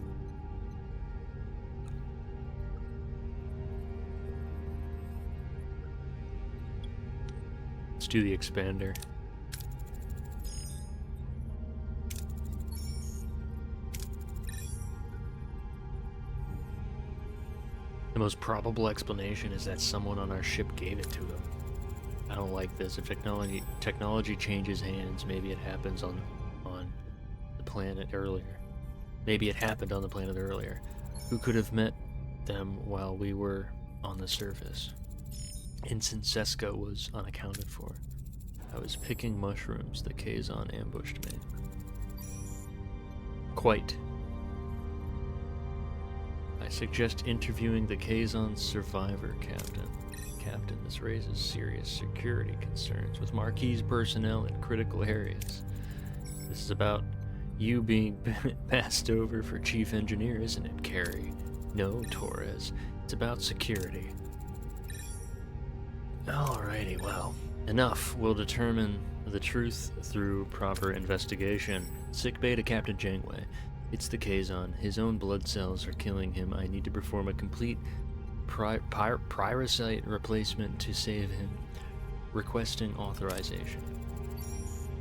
Let's do the expander. The most probable explanation is that someone on our ship gave it to them. I don't like this. If technology changes hands, maybe it happens on the planet earlier. Maybe it happened on the planet earlier. Who could have met them while we were on the surface? Ensign Seska was unaccounted for. I was picking mushrooms. The Kazon ambushed me. Quite. I suggest interviewing the Kazon survivor, Captain. Captain, this raises serious security concerns with Marquis personnel in critical areas. This is about you being passed over for chief engineer, isn't it, Carey? No, Torres. It's about security. Alrighty, well, enough. We'll determine the truth through proper investigation. Sickbay to Captain Janeway. It's the Kazon. His own blood cells are killing him. I need to perform a complete pyrosite replacement to save him. Requesting authorization.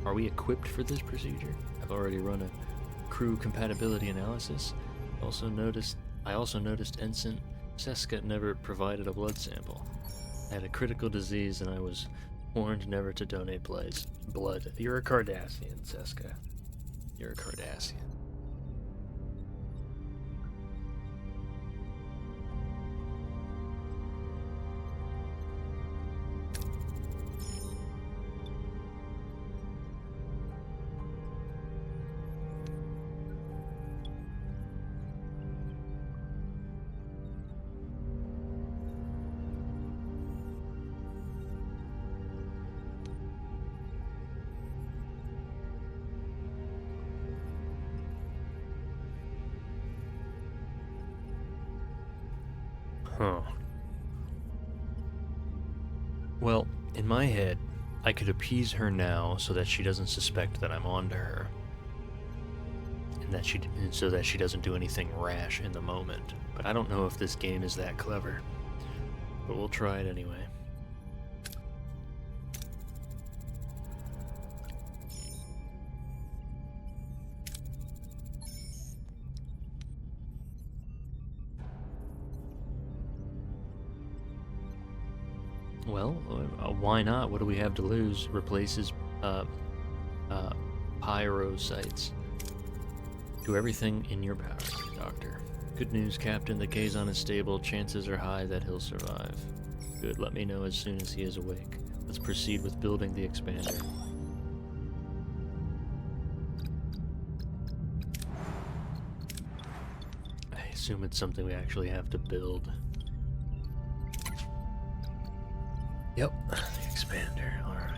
Are we equipped for this procedure? I've already run a crew compatibility analysis. I also noticed Ensign Seska never provided a blood sample. I had a critical disease and I was warned never to donate blood. You're a Cardassian, Seska. You're a Cardassian. Huh. Well, in my head, I could appease her now so that she doesn't suspect that I'm onto her. And so that she doesn't do anything rash in the moment. But I don't know if this game is that clever. But we'll try it anyway. Well, why not? What do we have to lose? Replaces pyro sites. Do everything in your power, Doctor. Good news, Captain. The Kazon is stable. Chances are high that he'll survive. Good. Let me know as soon as he is awake. Let's proceed with building the expander. I assume it's something we actually have to build. Yep, the expander. All right.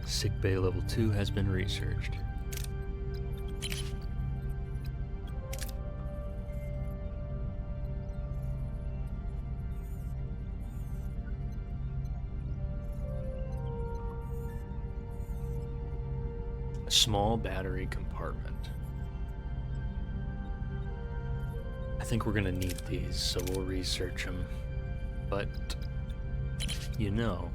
Sickbay level 2 has been researched. A small battery compartment. I think we're gonna need these, so we'll research them. But, you know,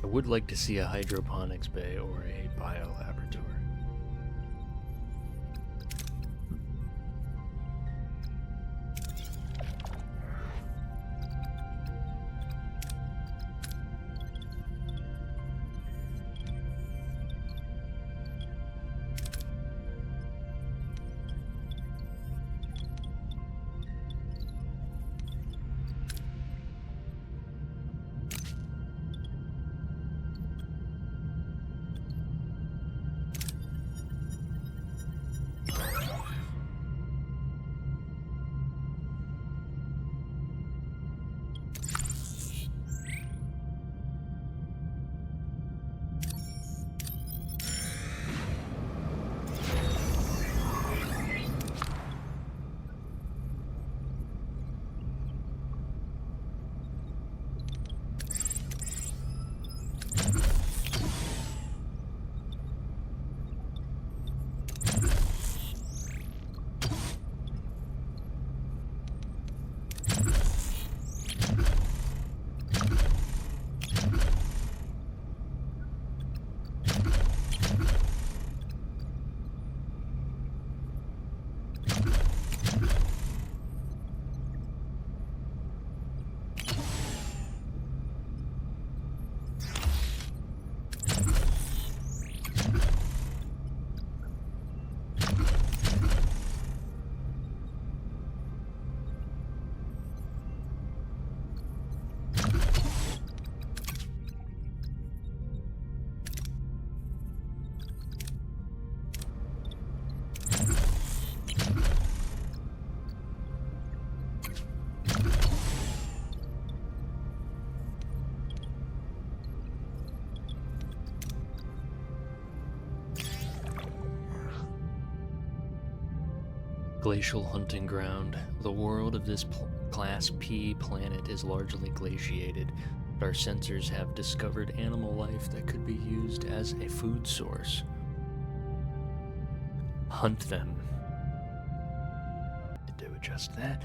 I would like to see a hydroponics bay or a biolaboratory. Glacial hunting ground. The world of this Class P planet is largely glaciated, but our sensors have discovered animal life that could be used as a food source. Hunt them. Do just that.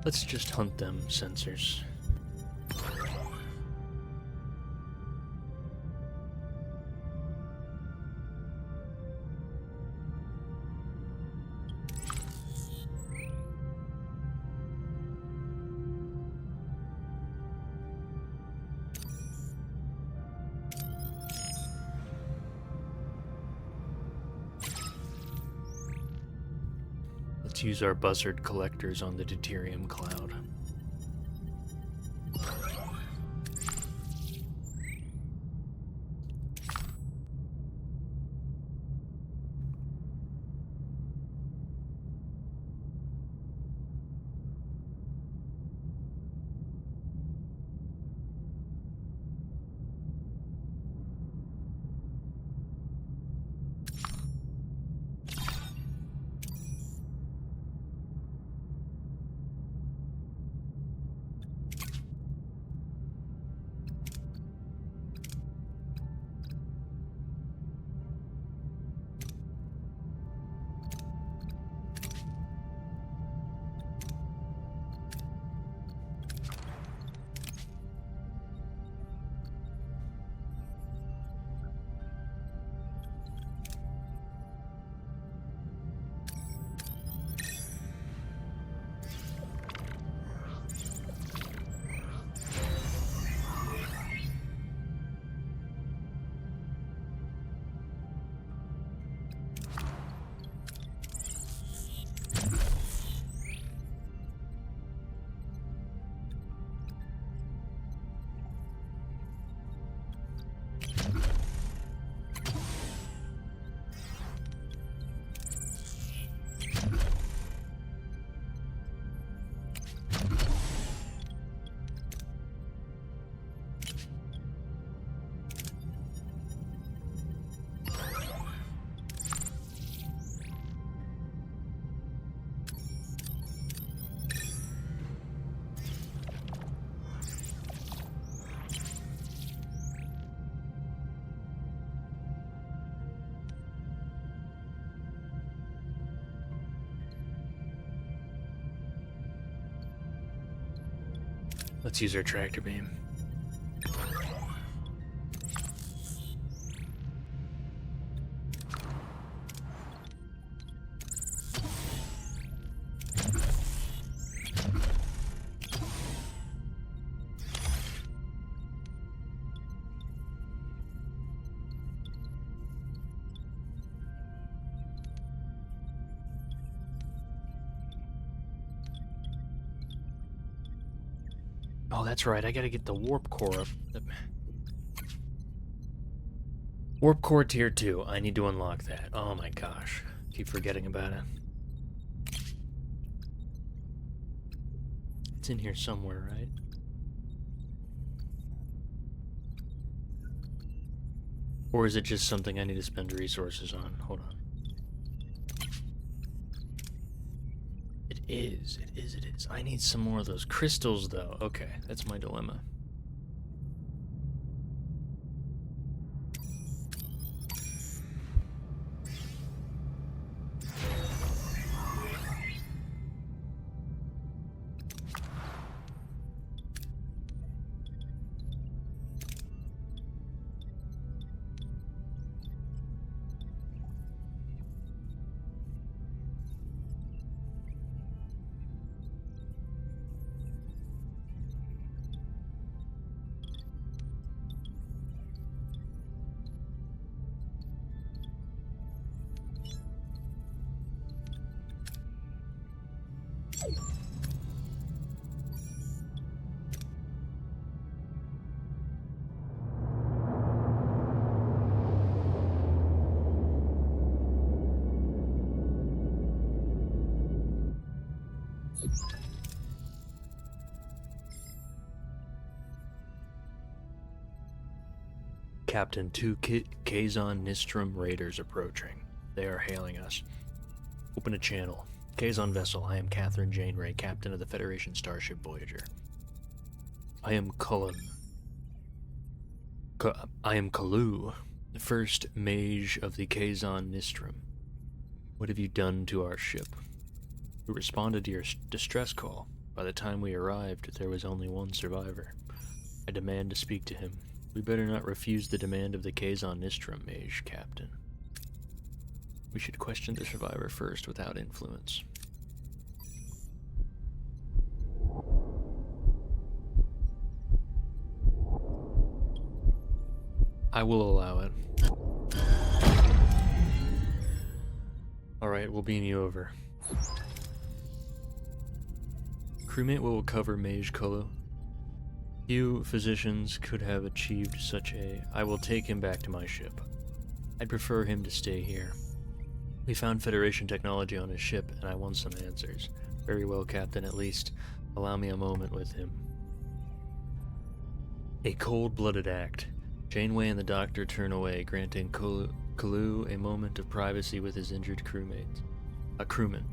Let's just hunt them, sensors. Let's use our buzzard collectors on the deuterium cloud. Let's use our tractor beam. Oh, that's right. I gotta get the warp core up. Warp core tier 2. I need to unlock that. Oh my gosh. Keep forgetting about it. It's in here somewhere, right? Or is it just something I need to spend resources on? Hold on. It is. I need some more of those crystals, though. Okay, that's my dilemma. Captain, 2 Kazon Nistrum raiders approaching. They are hailing us. Open a channel. Kazon vessel, I am Catherine Jane Ray, captain of the Federation starship Voyager. I am Cullen. I am Kalu, the first mage of the Kazon Nistrum. What have you done to our ship? We responded to your distress call. By the time we arrived, there was only one survivor. I demand to speak to him. We better not refuse the demand of the Kazon Nistrum, mage captain. We should question the survivor first without influence. I will allow it. Alright, we'll beam you over. Crewmate will cover Mage Kulu. Few physicians could have achieved such a... I will take him back to my ship. I'd prefer him to stay here. We found Federation technology on his ship, and I want some answers. Very well, Captain, at least allow me a moment with him. A cold-blooded act. Janeway and the doctor turn away, granting Kulu a moment of privacy with his injured crewman.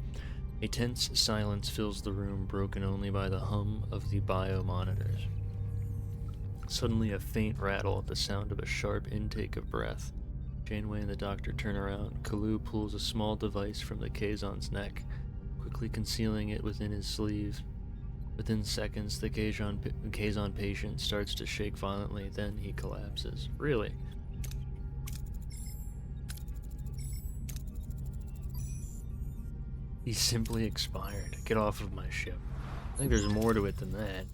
A tense silence fills the room, broken only by the hum of the bio-monitors. Suddenly a faint rattle at the sound of a sharp intake of breath. Janeway and the doctor turn around. Kulu pulls a small device from the Kazon's neck, quickly concealing it within his sleeve. Within seconds, the Kazon patient starts to shake violently, then he collapses. Really? He simply expired. Get off of my ship. I think there's more to it than that.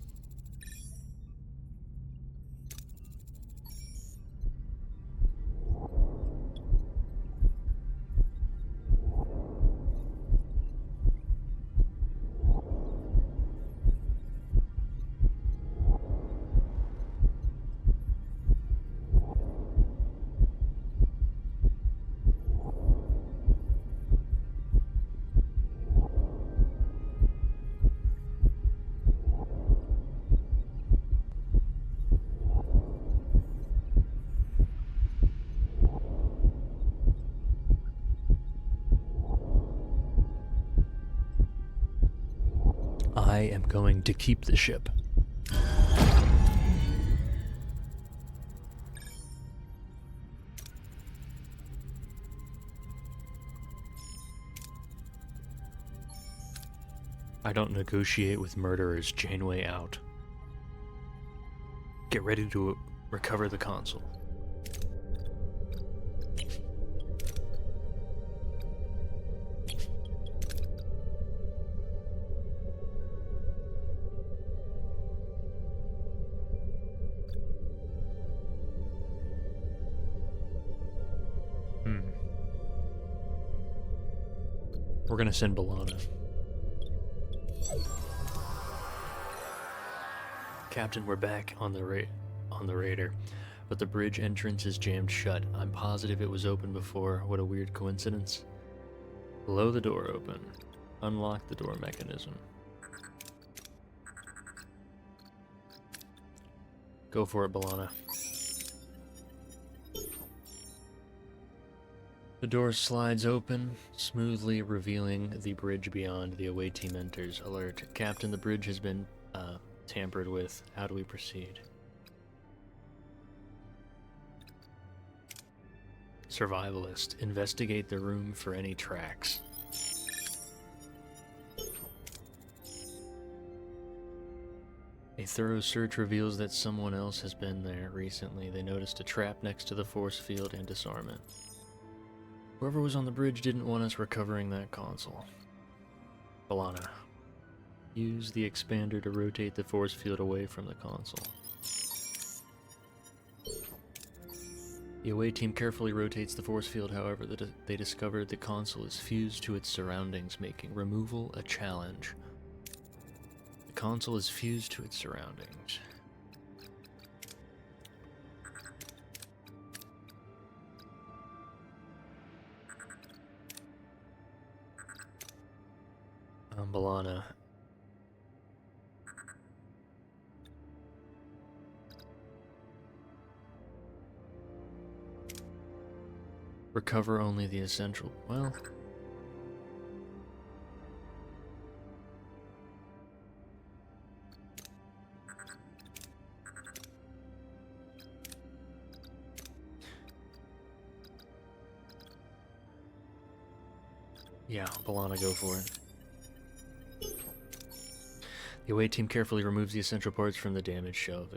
I am going to keep the ship. I don't negotiate with murderers. Janeway out. Get ready to recover the console. We're gonna send B'Elanna. Captain, we're back on the Raider, but the bridge entrance is jammed shut. I'm positive it was open before. What a weird coincidence. Blow the door open. Unlock the door mechanism. Go for it, B'Elanna. The door slides open, smoothly revealing the bridge beyond. The away team enters. Alert. Captain, the bridge has been tampered with. How do we proceed? Survivalist. Investigate the room for any tracks. A thorough search reveals that someone else has been there recently. They noticed a trap next to the force field and disarmament. Whoever was on the bridge didn't want us recovering that console. B'Elanna, use the expander to rotate the force field away from the console. The away team carefully rotates the force field, however, they discovered the console is fused to its surroundings, making removal a challenge. The console is fused to its surroundings. B'Elanna. Recover only the essential. Well, yeah, B'Elanna, go for it. The away team carefully removes the essential parts from the damaged shell of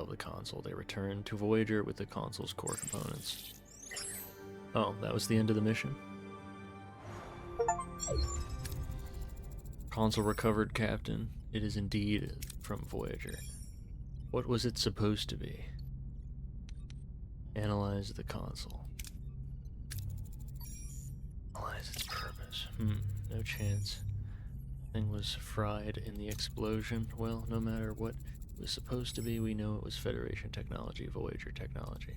the console. They return to Voyager with the console's core components. Oh, that was the end of the mission? Console recovered, Captain. It is indeed from Voyager. What was it supposed to be? Analyze the console. Analyze its purpose. No chance. Thing was fried in the explosion. Well, no matter what it was supposed to be, we know it was Federation technology, Voyager technology.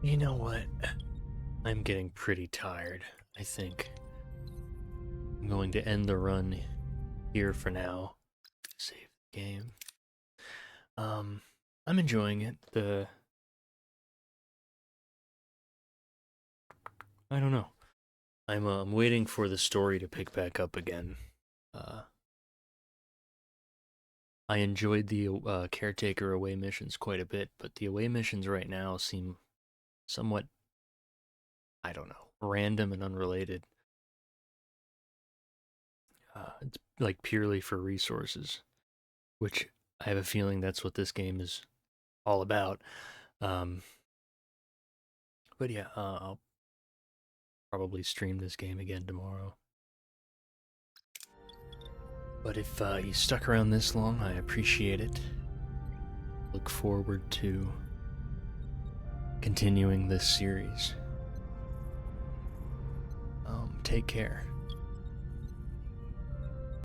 You know what? I'm getting pretty tired, I think. I'm going to end the run here for now. Save the game. I'm enjoying it. I don't know. I'm waiting for the story to pick back up again. I enjoyed the Caretaker away missions quite a bit, but the away missions right now seem somewhat, I don't know, random and unrelated. It's like purely for resources, which I have a feeling that's what this game is all about. But yeah, I'll probably stream this game again tomorrow. But if you stuck around this long, I appreciate it. Look forward to continuing this series. Take care.